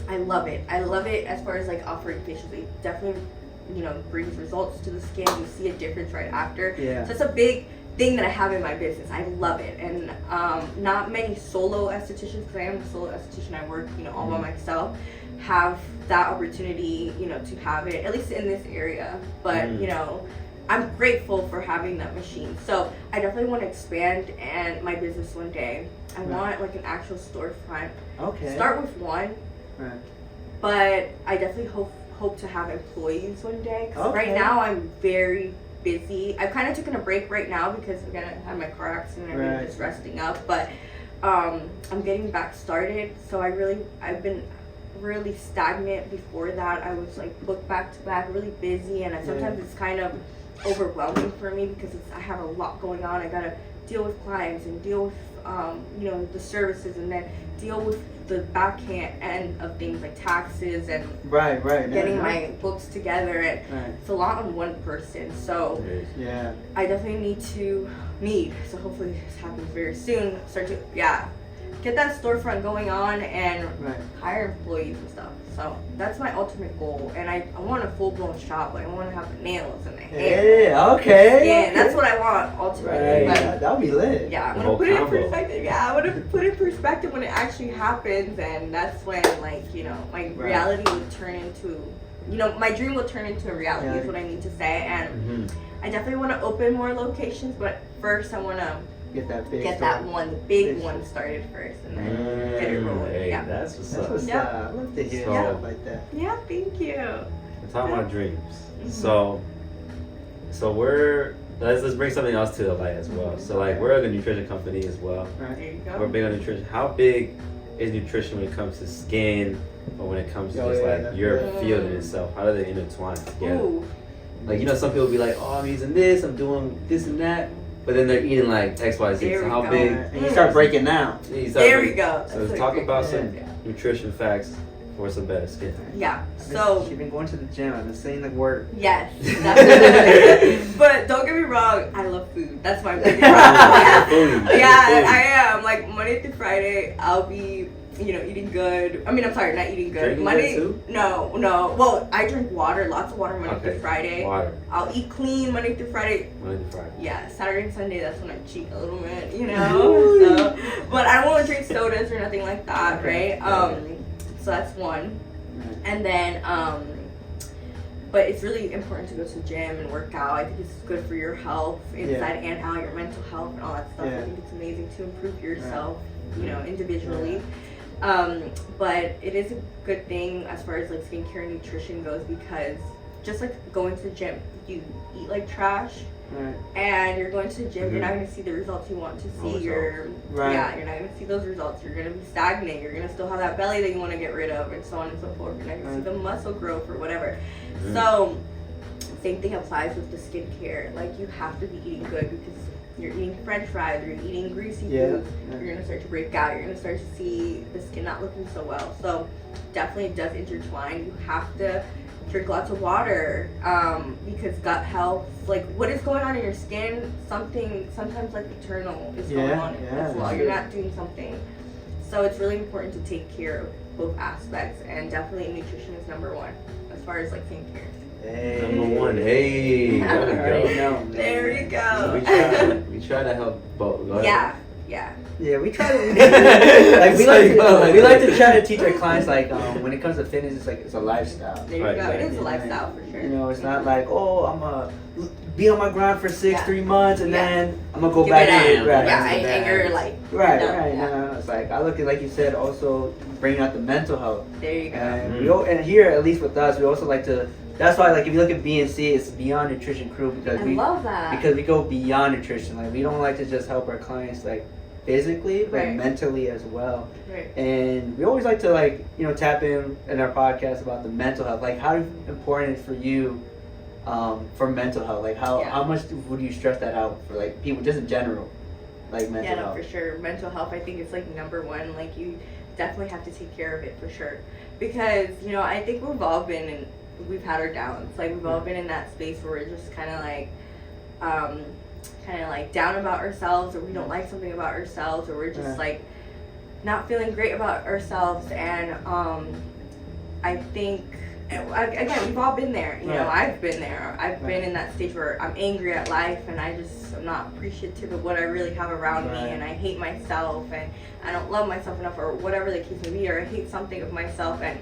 Speaker 3: I love it. I love it as far as like offering facials. It definitely, brings results to the skin. You see a difference right after.
Speaker 1: Yeah.
Speaker 3: So it's a big thing that I have in my business. I love it. And not many solo estheticians, because I am a solo esthetician, I work, all by myself, have that opportunity, to have it, at least in this area. But, I'm grateful for having that machine. So I definitely want to expand and my business one day. I want like an actual storefront.
Speaker 1: Okay.
Speaker 3: Start with one.
Speaker 1: Right.
Speaker 3: But I definitely hope to have employees one day. Because right now I'm very busy. I've kind of taken a break right now because again I had my car accident and I'm just resting up. But I'm getting back started. So I've been really stagnant before that. I was like booked back to back, really busy, and sometimes it's kind of overwhelming for me because I have a lot going on. I gotta deal with clients and deal with the services, and then deal with the backhand end of things like taxes and getting my books together, and it's a lot on one person. So I definitely need so hopefully this happens very soon. Start to get that storefront going on and hire employees and stuff. So that's my ultimate goal, and I want a full-blown shop. Like I want to have the nails and the hair.
Speaker 1: Yeah, okay.
Speaker 3: That's what I want ultimately.
Speaker 1: Right. That'll be lit.
Speaker 3: Yeah, I'm gonna put it in perspective. Yeah, I want to put it in perspective when it actually happens, and that's when my reality will turn into, my dream will turn into a reality. Is what I need to say, and I definitely want to open more locations, but first I want to get the big one started first, and then get it rolling.
Speaker 2: Hey, that's what's up.
Speaker 1: I love to hear stuff like that.
Speaker 3: Yeah, thank you.
Speaker 2: We're talking about dreams. So let's bring something else to the light as well. So like we're a nutrition company as well.
Speaker 3: There you go.
Speaker 2: We're big on nutrition. How big is nutrition when it comes to skin, or when it comes to just like your field in itself? How do they intertwine together?
Speaker 3: Ooh.
Speaker 2: Like some people be like, oh, I'm using this, I'm doing this and that. But then they're eating like XYZ. So how big?
Speaker 1: And you start breaking down.
Speaker 3: There we go.
Speaker 2: So let's talk about some nutrition facts for some better skin.
Speaker 3: Yeah. So
Speaker 1: you've been going to the gym. I've been saying the word.
Speaker 3: Yes. But don't get me wrong. I love food. That's my biggest problem. I am. Like Monday through Friday, I'll be eating good. I mean, I'm sorry, not eating good.
Speaker 2: Drinking
Speaker 3: Monday,
Speaker 2: good too?
Speaker 3: No. Well, I drink water, lots of water Monday through Friday.
Speaker 2: Water.
Speaker 3: I'll eat clean Monday through Friday.
Speaker 2: Monday through Friday.
Speaker 3: Yeah, Saturday and Sunday, that's when I cheat a little bit, So, but I don't want to drink sodas or nothing like that, right? So that's one. And then, but it's really important to go to the gym and work out. I think it's good for your health, inside and out, your mental health and all that stuff. I think it's amazing to improve yourself, individually. But it is a good thing as far as like skincare and nutrition goes, because just like going to the gym, you eat like trash, and you're going to the gym, you're not going to see the results you want to see. You're not going to see those results. You're going to be stagnant. You're going to still have that belly that you want to get rid of, and so on and so forth. You're not going to see the muscle growth or whatever. So same thing applies with the skincare. Like you have to be eating good, because you're eating French fries, or you're eating greasy foods, you're going to start to break out, you're going to start to see the skin not looking so well. So definitely does intertwine. You have to drink lots of water, because gut health, like what is going on in your skin, sometimes like eternal is going on as well. You're not doing something. So it's really important to take care of both aspects, and definitely nutrition is number one as far as like skincare.
Speaker 1: Hey.
Speaker 2: Number one. Hey.
Speaker 3: There you go.
Speaker 2: So we try to help both.
Speaker 1: Yeah, we try to we like to try to teach our clients when it comes to fitness, it's a lifestyle.
Speaker 3: There you go. It is a lifestyle for sure.
Speaker 1: It's not like, oh, I'm gonna be on my grind for 3 months and then I'm gonna go back in.
Speaker 3: And you're like
Speaker 1: No, it's like I look at, like you said, also bringing out the mental health.
Speaker 3: There you go.
Speaker 1: And and here, at least with us, we also like to. That's why, like, if you look at BNC, it's Beyond Nutrition Crew, because we
Speaker 3: love that.
Speaker 1: Because we go beyond nutrition. Like, we don't like to just help our clients like physically, but mentally as well.
Speaker 3: Right.
Speaker 1: And we always like to tap in our podcast about the mental health. Like, how important is for you for mental health? Like, how much would you stress that out for like people just in general? like mental
Speaker 3: Yeah, no,
Speaker 1: health?
Speaker 3: for sure. Mental health, I think it's like number one. Like you definitely have to take care of it for sure, because you know I think we've all been in, we've had our downs. Like we've all been in that space where we're just kind of like down about ourselves, or we don't like something about ourselves, or we're just like not feeling great about ourselves. And I think again, we've all been there. You know, I've been there. I've been in that stage where I'm angry at life, and I'm not appreciative of what I really have around me, and I hate myself, and I don't love myself enough, or whatever the case may be, or I hate something of myself. And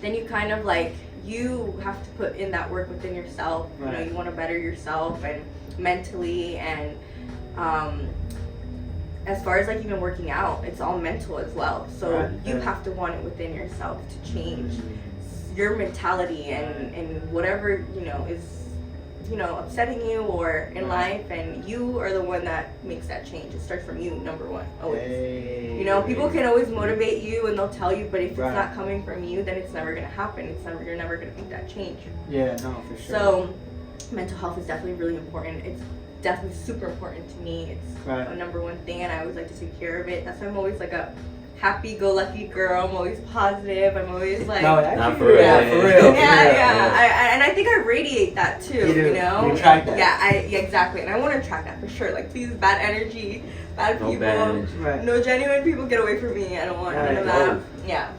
Speaker 3: then you kind of like, you have to put in that work within yourself. You know, you want to better yourself and mentally, and as far as like even working out, it's all mental as well. So you have to want it within yourself to change your mentality and whatever, you know, is, you know, upsetting you or in life, and you are the one that makes that change. It starts from you, number one, always. You know, people can always motivate you and they'll tell you, but if it's not coming from you, then it's never gonna happen. You're never gonna make that change. Yeah, no, for sure. So mental health is definitely really important. It's definitely super important to me. It's a number one thing, and I always like to take care of it. That's why I'm always like a happy-go-lucky girl. I'm always positive. I'm always like,
Speaker 2: not for real.
Speaker 3: And I think I radiate that too. You know,
Speaker 1: you attract that.
Speaker 3: Yeah, exactly. And I want to attract that for sure. Like, please, bad energy, bad people, no genuine people, get away from me. I don't want none of that.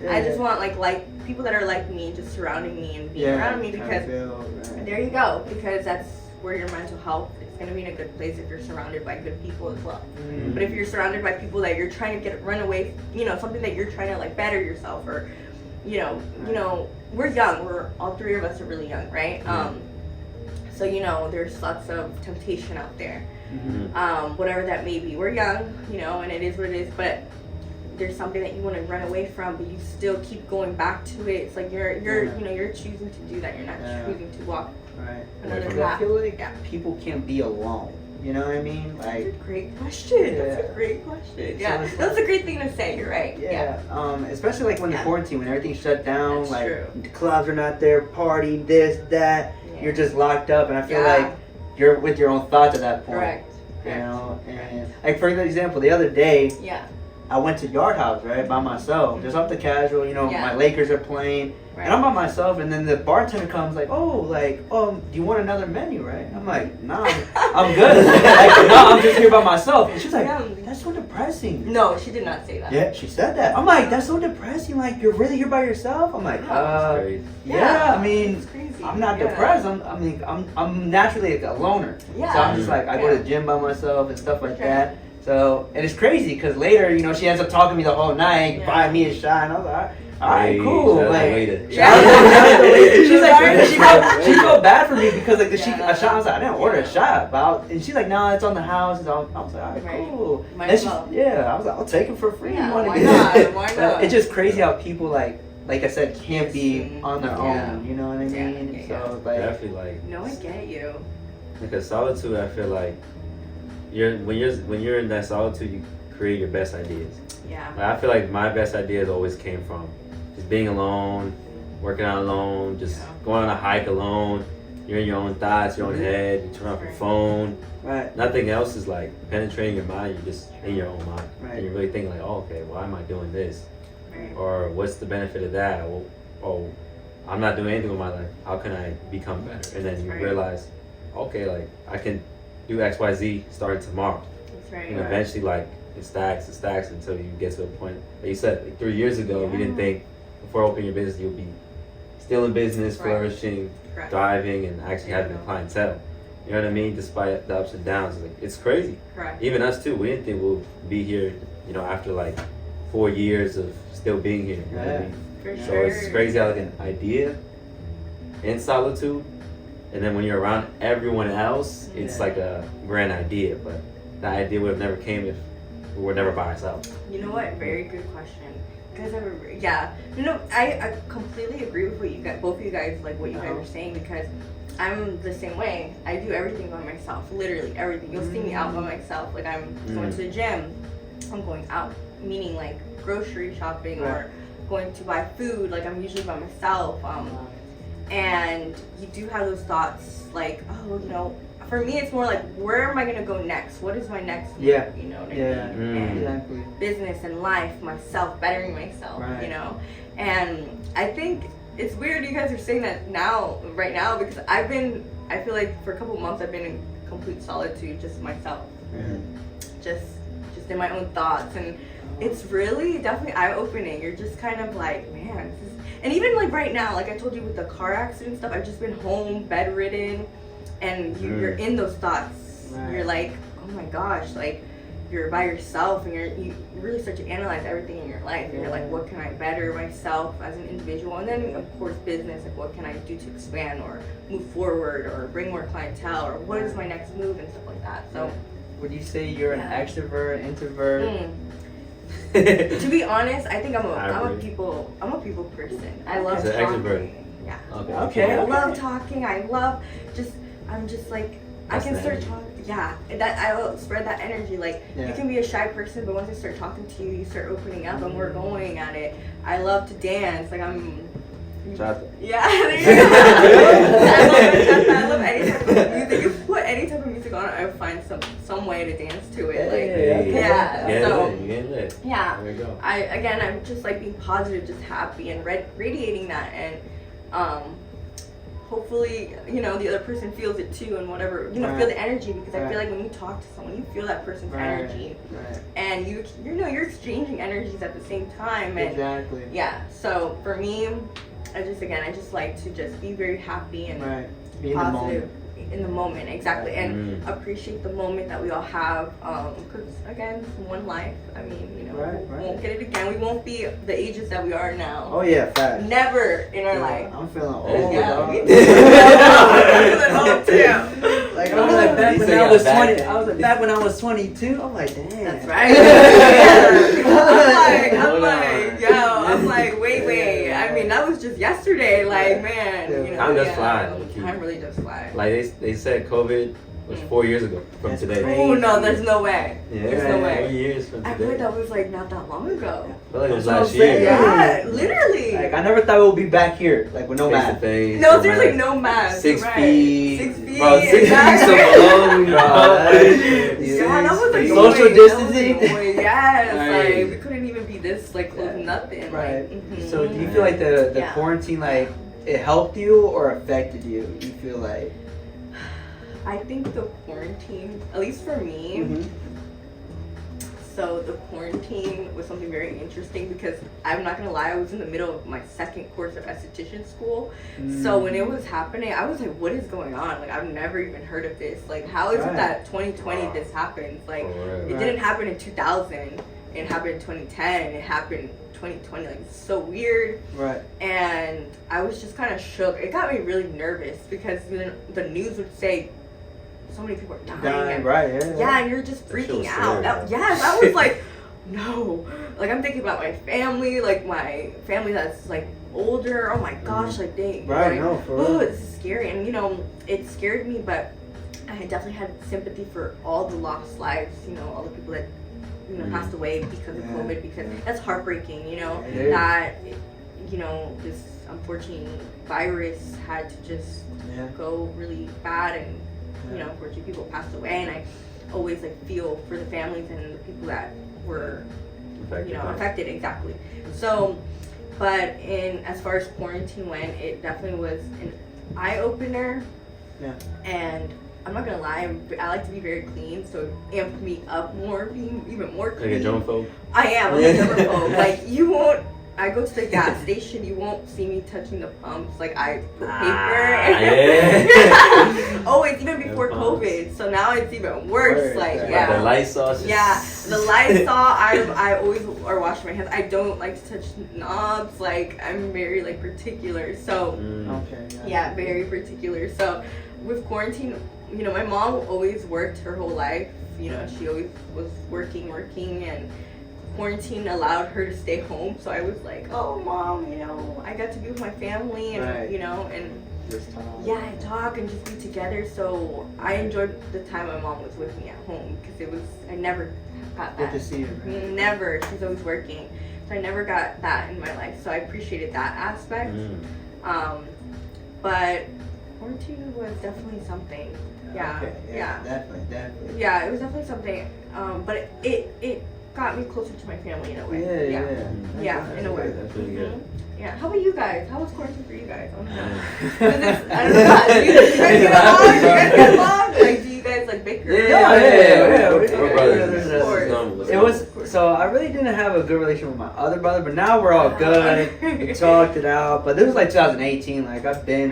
Speaker 3: I just want like people that are like me, just surrounding me and being around me, because there you go. Because that's where your mental health is going to be in a good place, if you're surrounded by good people as well. But if you're surrounded by people that you're trying to run away, you know, something that you're trying to like better yourself, or you know, we're young. We're all three of us are really young, right? So you know, there's lots of temptation out there. Whatever that may be. We're young, you know, and it is what it is. But there's something that you want to run away from, but you still keep going back to it. It's like you're you know, you're choosing to do that. You're not choosing to walk another path.
Speaker 1: I feel like people can't be alone. You know what I mean? Like,
Speaker 3: that's a great question. That's a great question. Yeah, so that's a great thing to say. You're right.
Speaker 1: Especially like when the quarantine, when everything's shut down, that's like the clubs are not there, party, this, that. You're just locked up, and I feel like you're with your own thoughts at that point.
Speaker 3: Correct.
Speaker 1: You know, and like for example, the other day, I went to Yard House, by myself, just off the casual. You know, my Lakers are playing. And I'm by myself, and then the bartender comes do you want another menu, right? I'm like, nah, I'm good. I'm just here by myself. And she's like, that's so depressing.
Speaker 3: No, she did not say that.
Speaker 1: Yeah, she said that. I'm like, that's so depressing. Like, you're really here by yourself? I'm like, I mean, it's crazy. I'm not depressed. I'm naturally a loner. Yeah. So I'm just like, I go to the gym by myself and stuff like that. So, and it's crazy because later, you know, she ends up talking to me the whole night, buying me a shot, and I was like, all right, cool. She's like, she felt bad for me because like a shot. I was like, I didn't order a shot, and she's like, no, it's on the house. And I was like, all right, cool. And I was like, I'll take it for free.
Speaker 3: Why not? Why not?
Speaker 1: It's just crazy how people like I said, can't be on their own. You know what I mean? So like,
Speaker 2: definitely like.
Speaker 3: No, I get you.
Speaker 2: Because solitude, I feel like when you're in that solitude, you create your best ideas.
Speaker 3: Yeah.
Speaker 2: Like, I feel like my best ideas always came from just being alone, working out alone, just going on a hike alone. You're in your own thoughts, your own head. You turn off your phone. Nothing else is like penetrating your mind. You're just in your own mind, and you're really thinking like, oh, okay, why am I doing this? Or what's the benefit of that? Well, oh, I'm not doing anything with my life. How can I become better? And then you realize, okay, like I can do X, Y, Z starting tomorrow.
Speaker 3: That's right.
Speaker 2: And eventually, like it stacks until you get to a point. Like you said, like 3 years ago, you didn't think before opening your business you'll be still in business, flourishing, thriving, and actually having a clientele. You know what I mean? Despite the ups and downs, like it's crazy.
Speaker 3: Correct.
Speaker 2: Even us too. We didn't think we'll be here. You know, after like 4 years of still being here. You know what I mean?
Speaker 3: For
Speaker 2: so it's crazy how like an idea in solitude, and then when you're around everyone else, it's like a grand idea, but that idea would have never came if we were never by ourselves.
Speaker 3: You know what? Very good question. Because I completely agree with what you guys, both of you guys, like what you guys are saying, because I'm the same way. I do everything by myself, literally everything. You'll see me out by myself. Like I'm going to the gym, I'm going out, meaning like grocery shopping or going to buy food. Like I'm usually by myself. And you do have those thoughts like, oh, you know, for me, it's more like, where am I gonna go next? What is my next move?
Speaker 1: Yeah.
Speaker 3: You know what I
Speaker 1: Yeah.
Speaker 3: mean? And
Speaker 1: Exactly.
Speaker 3: business and life, myself, bettering myself,
Speaker 1: Right.
Speaker 3: you know? And I think it's weird you guys are saying that right now, because I feel like for a couple months I've been in complete solitude, just myself. Just in my own thoughts, and it's really definitely eye-opening. You're just kind of like, man, this is... And even like right now, like I told you with the car accident stuff, I've just been home, bedridden, and you're in those thoughts.
Speaker 1: Right.
Speaker 3: You're like, oh my gosh, like you're by yourself, and you really start to analyze everything in your life, and you're like, what can I better myself as an individual? And then of course business, like what can I do to expand or move forward or bring more clientele, or what is my next move and stuff like that. So
Speaker 1: would you say you're an extrovert, introvert?
Speaker 3: To be honest, I think I'm a people person. I love
Speaker 2: It's an
Speaker 3: talking.
Speaker 2: extrovert.
Speaker 3: Yeah.
Speaker 2: Okay.
Speaker 3: I love talking. I'm just like, I can start talking. Yeah, that I will spread that energy. Like you can be a shy person, but once I start talking to you, you start opening up, and we're going at it. I love to dance. Like I'm. Yeah, there you go. I love any type of music. You put any type of music on, I find some way to dance to it. Like yeah. There we go. I'm just like being positive, just happy, and radiating that, and hopefully, you know, the other person feels it too, and whatever, you know, feel the energy, because I feel like when you talk to someone, you feel that person's energy, and you know, you're exchanging energies at the same time, and so for me, I just like to just be very happy and
Speaker 1: be
Speaker 3: positive in the moment, exactly, and appreciate the moment that we all have, because again, it's one life. I mean, you know, we won't get it again. We won't be the ages that we are now.
Speaker 1: Oh yeah, fact.
Speaker 3: Never in our life.
Speaker 1: I'm feeling old.
Speaker 3: Yeah, me too. I'm feeling old too.
Speaker 1: Like I was like back when I was 20. I was like back when I was 22. I'm like, damn.
Speaker 3: That's right. I'm like, wait. I mean, that was just yesterday. Like, man, you know,
Speaker 2: time does fly.
Speaker 3: Time really does fly.
Speaker 2: Like they said, COVID was 4 years ago from today.
Speaker 3: Oh no, there's no way.
Speaker 2: Yeah,
Speaker 3: there's no way.
Speaker 2: 4 years from today.
Speaker 3: I feel like that was like not that long ago.
Speaker 2: I feel like it was last year.
Speaker 3: Yeah, literally.
Speaker 1: Like I never thought we would be back here, like with no mask.
Speaker 3: No, seriously, no mask.
Speaker 2: 6
Speaker 3: right.
Speaker 2: feet.
Speaker 3: 6 feet.
Speaker 2: Bro, 6 feet
Speaker 3: Exactly.
Speaker 2: so long.
Speaker 3: Yeah, that was like
Speaker 1: social distancing.
Speaker 3: Yes, like we couldn't even be this like close to nothing.
Speaker 1: Right.
Speaker 3: Like,
Speaker 1: So do you feel like the quarantine, like it helped you or affected you? You feel like?
Speaker 3: I think the quarantine, at least for me, so the quarantine was something very interesting, because I'm not gonna lie, I was in the middle of my second course of esthetician school. So when it was happening, I was like, what is going on? Like, I've never even heard of this. Like, how is it that 2020 this happens? Like, it didn't happen in 2000. It happened in 2010. It happened 2020. Like, it's so weird.
Speaker 1: Right.
Speaker 3: And I was just kind of shook. It got me really nervous, because the news would say so many people are dying. Yeah, and you're just freaking out. I was like, no. Like, I'm thinking about my family, like my family that's like older. Oh my gosh, like they this is scary. And you know, it scared me, but I definitely had sympathy for all the lost lives, you know, all the people that, you know, passed away because of COVID, because that's heartbreaking, you know, that, you know, this unfortunate virus had to just go really bad, and you know, unfortunately people passed away, and I always like feel for the families and the people that were affected, exactly. So, but as far as quarantine went, it definitely was an eye-opener. And I'm not gonna lie, I like to be very clean, so it amped me up more, being even more clean.
Speaker 2: Like a germaphobe?
Speaker 3: I am, I'm a germaphobe. Like, you won't, I go to the gas station, you won't see me touching the pumps. Like, I put paper. Always, even before COVID. So now it's even worse. Like,
Speaker 2: the Lysol.
Speaker 3: The Lysol, I always are washing my hands. I don't like to touch knobs. Like, I'm very, like, particular. So, very particular. So, with quarantine, you know, my mom always worked her whole life. You know, she always was working, and quarantine allowed her to stay home. So I was like, oh mom, you know, I got to be with my family, and you know, and talk and just be together. So I enjoyed the time my mom was with me at home, because I never got that.
Speaker 1: Good to see her.
Speaker 3: Never. She's always working, so I never got that in my life. So I appreciated that aspect. But quarantine was definitely something. Yeah.
Speaker 1: Okay.
Speaker 3: Yeah.
Speaker 1: Definitely.
Speaker 3: Yeah, it was definitely something. But it got me closer to my family in a way. Yeah, in a way.
Speaker 2: That's really good.
Speaker 3: Yeah. How about you guys? How was quarantine for you guys? I want to know. I don't know. Do you guys get along? Do you guys get along? Like, do you guys like bicker?
Speaker 1: Yeah.
Speaker 2: We're brothers.
Speaker 1: It was so I really didn't have a good relationship with my other brother, but now we're all good. We talked it out. But this was like 2018. Like I've been,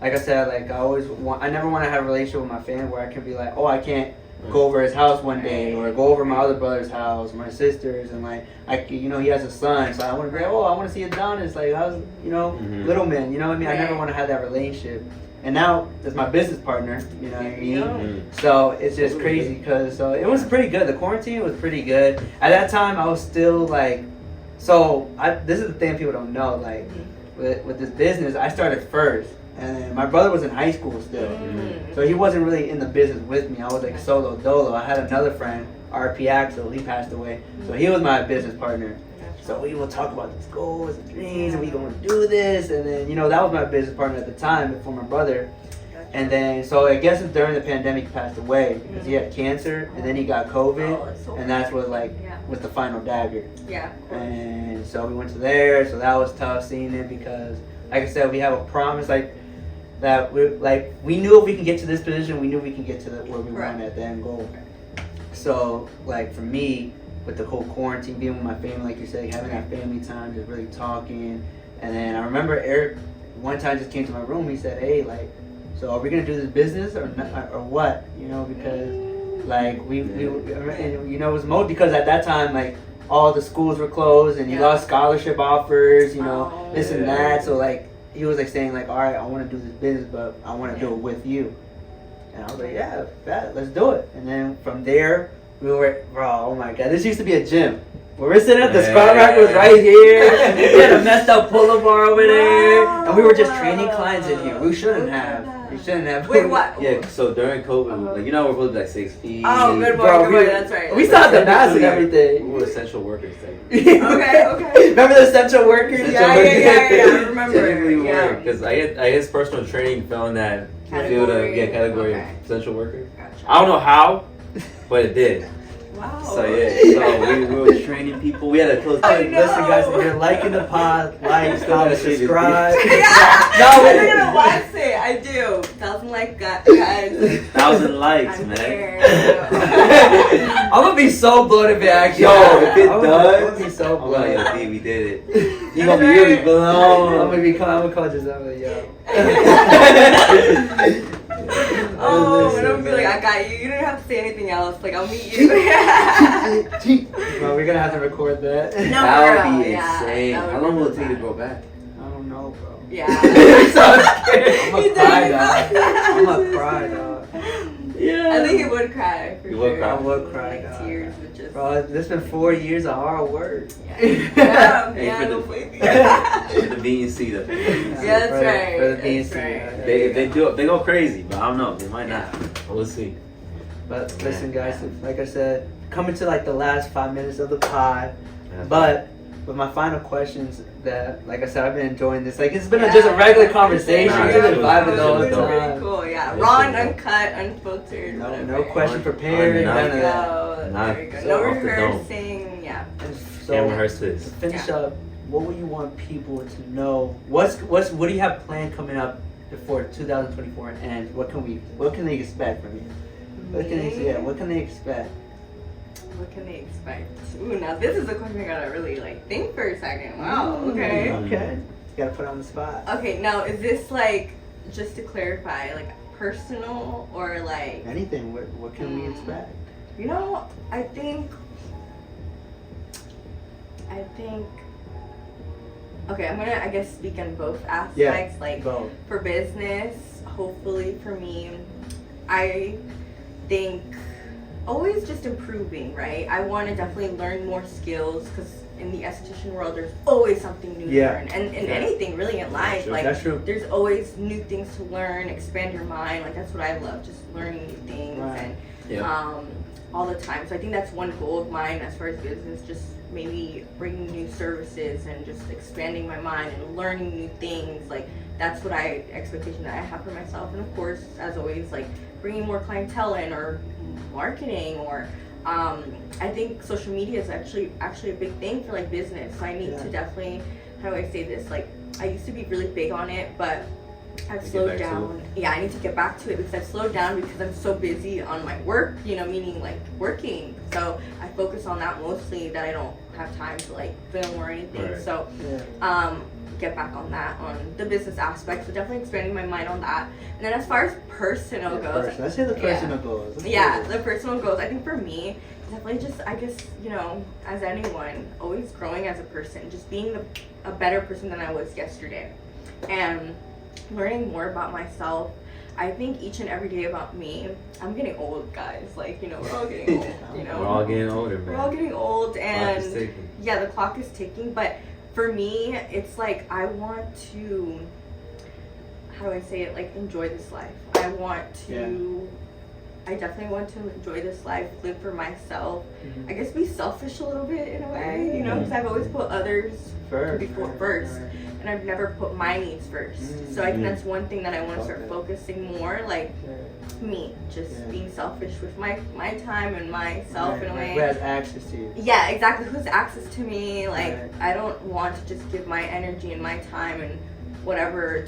Speaker 1: like I said, like I never want to have a relationship with my family where I can be like, oh, I can't go over his house one day or go over my other brother's house, my sister's, and like he has a son, so I want to be like, oh, I want to see Adonis, like how's little man, you know what I mean? I never want to have that relationship. And now that's my business partner, you know what I mean? So it's just crazy because it was pretty good. The quarantine was pretty good. At that time, I was still like, this is the thing people don't know. Like with this business, I started first, and my brother was in high school still, so he wasn't really in the business with me. I was like solo dolo. I had another friend, RP Axel. He passed away, so he was my business partner. So we will talk about these goals and dreams, and we going to do this, and then that was my business partner at the time before my brother. And then so I guess during the pandemic he passed away because he had cancer, and then he got COVID, and that's what was the final dagger.
Speaker 3: Yeah.
Speaker 1: And so we went to there, so that was tough seeing it because, like I said, we have a promise that we knew if we can get to this position, we knew we can get to where we wanted at the end goal. So for me, with the whole quarantine, being with my family, like you said, having that family time, just really talking. And then I remember Eric one time just came to my room. He said, "Hey, so are we gonna do this business or not, or what? Because it was most because at that time all the schools were closed and you lost scholarship offers, this and that. So he was saying all right, I want to do this business, but I want to do it with you. And I was like, yeah, let's do it. And then from there, we were, oh my God, this used to be a gym. Where we're sitting at the squat rack was right here. We had a messed up pull-up bar over there. And we were just training clients in here. We shouldn't have.
Speaker 3: Wait, what?
Speaker 2: Yeah, so during COVID, we're supposed to be 6 feet.
Speaker 3: Oh, good boy, that's right.
Speaker 1: We still had the mask and everything.
Speaker 2: We were essential workers.
Speaker 3: Okay.
Speaker 1: Remember the essential workers?
Speaker 3: Yeah, I remember.
Speaker 2: Yeah. Because I guess personal training fell in that category of essential worker. Gotcha. I don't know how, but it did.
Speaker 3: Wow.
Speaker 2: So we were training people. We had a close.
Speaker 1: Listen, guys, if you're liking the pod, comment, subscribe.
Speaker 3: I'm gonna watch it. I do. 1,000 likes, guys.
Speaker 2: 1,000 likes, man.
Speaker 1: I'm gonna be so blown if it actually.
Speaker 2: If it does,
Speaker 1: I'm gonna be so blown.
Speaker 2: Okay, we did it. You gonna be really blown.
Speaker 1: I'm gonna call just yo.
Speaker 3: Oh, and I'm be like, I got you. You don't have to say anything else. I'll meet you.
Speaker 1: Well, we're gonna have to record that.
Speaker 3: No,
Speaker 2: that would be insane. How long will it take to go back?
Speaker 1: I don't know, bro.
Speaker 3: Yeah.
Speaker 1: So scared. I'm gonna cry, dog.
Speaker 3: Yeah. I think he would cry. For sure.
Speaker 1: I would cry, dog.
Speaker 3: Tears would just.
Speaker 1: Bro, this been 4 years of hard work.
Speaker 3: Yeah.
Speaker 2: For the BNC, though.
Speaker 3: Yeah, that's right.
Speaker 1: For the BNC.
Speaker 2: They go crazy, but I don't know. They might not. We'll see.
Speaker 1: But listen, guys, like I said, coming to the last 5 minutes of the pod. But with my final questions, that like I said, I've been enjoying this. It's been just a regular conversation. We've been vibing the whole time.
Speaker 3: Cool, yeah. Raw and uncut, unfiltered.
Speaker 1: No question prepared. None of that.
Speaker 3: No rehearsing. Yeah.
Speaker 2: Can't rehearse this.
Speaker 1: To finish up, what would you want people to know? What do you have planned coming up before 2024 ends? What can they expect from you? What can they expect?
Speaker 3: What can they expect? Ooh, now this is a question I gotta really think for a second. Wow. Okay.
Speaker 1: Okay. You gotta put it on the spot.
Speaker 3: Okay. Now, is this just to clarify, personal or
Speaker 1: anything? What can we expect?
Speaker 3: I think. Okay, I'm gonna, I guess, speak on both aspects.
Speaker 1: Both.
Speaker 3: For business, hopefully for me, I think always just improving, right? I want to definitely learn more skills because in the esthetician world, there's always something new to learn. And in anything really in life,
Speaker 1: that's true.
Speaker 3: There's always new things to learn, expand your mind. That's what I love, just learning new things and all the time. So I think that's one goal of mine as far as business, just maybe bringing new services and just expanding my mind and learning new things. That's what expectation that I have for myself. And of course, as always, bringing more clientele in, or marketing, or I think social media is actually a big thing for like business. So I need to definitely, how do I say this? Like, I used to be really big on it, but I've slowed down. Yeah, I need to get back to it because I've slowed down because I'm so busy on my work, you know, meaning like working. So I focus on that mostly, that I don't have time to like film or anything. Right. So get back on that, on the business aspect. So definitely expanding my mind on that. And then as far as personal goes,
Speaker 1: let's say the personal goals.
Speaker 3: The personal goals. I think for me, definitely just, I guess, you know, as anyone, always growing as a person, just being a better person than I was yesterday, and learning more about myself. I think each and every day about me. I'm getting old, guys. Like, you know, we're all getting old. You know,
Speaker 2: we're all getting older, man.
Speaker 3: We're all getting old, and the clock is ticking. But for me, it's like I want to, how do I say it? Like, enjoy this life. I want to. I definitely want to enjoy this life, live for myself. I guess be selfish a little bit in a way, you know, because I've always put others before first. And I've never put my needs first. So I think that's one thing that I want to start focusing more, like me, just being selfish with my time and myself in a way.
Speaker 1: Who has access to you?
Speaker 3: Yeah, exactly. Who has access to me? Like, I don't want to just give my energy and my time and whatever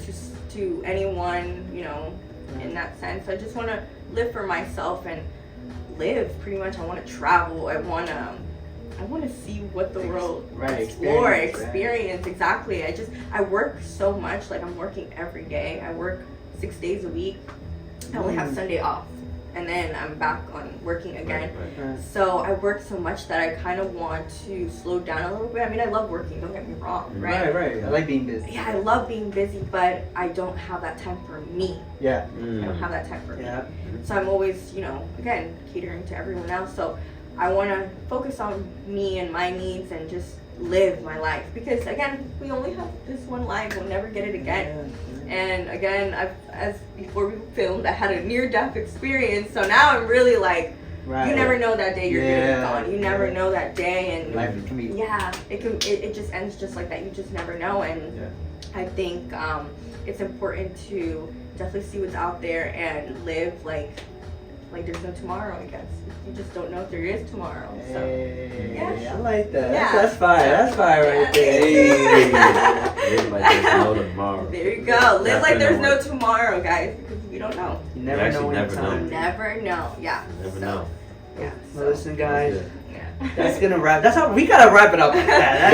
Speaker 3: to anyone, you know, in that sense. I just want to live for myself and live, pretty much. I want to travel. I want to see what the world, explore, experience. Exactly. I work so much. Like, I'm working every day. I work 6 days a week. I only have Sunday off, and then I'm back on working again. So I work so much that I kind of want to slow down a little bit. I mean, I love working, don't get me wrong, right?
Speaker 1: I like being busy.
Speaker 3: Yeah, I love being busy, but I don't have that time for me.
Speaker 1: I
Speaker 3: don't have that time for me. So I'm always, you know, again, catering to everyone else. So I want to focus on me and my needs and just live my life, because again, we only have this one life. We'll never get it again. And again, as before we filmed, I had a near-death experience. So now I'm really like, you never know that day you're gonna be gone. You never know that day, and
Speaker 1: life can be.
Speaker 3: It just ends just like that. You just never know. And I think it's important to definitely see what's out there and live like there's no tomorrow, I guess. You just don't know if there is tomorrow. So,
Speaker 1: I like that. That's fire. That's fire right
Speaker 2: there. Live like there's no tomorrow.
Speaker 3: There you go. Live like there's no tomorrow, guys, because we don't know.
Speaker 1: You never know.
Speaker 3: Never know. Yeah.
Speaker 2: Never know.
Speaker 3: Yeah.
Speaker 1: Well, listen, guys. That's gonna wrap. That's how we gotta wrap it up like that.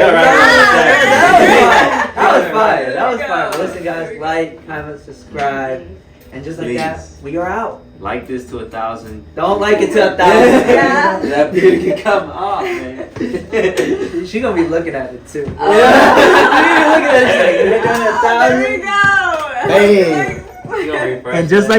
Speaker 1: That was fun. Listen, guys, like, comment, subscribe, and just like that, we are out.
Speaker 2: Like this to 1,000.
Speaker 1: Don't like it to 1,000.
Speaker 2: That beard can come off, man.
Speaker 1: She gonna be looking at it too. She gonna be looking at it. You're doing 1,000.
Speaker 3: There we go.
Speaker 1: Hey. And just like.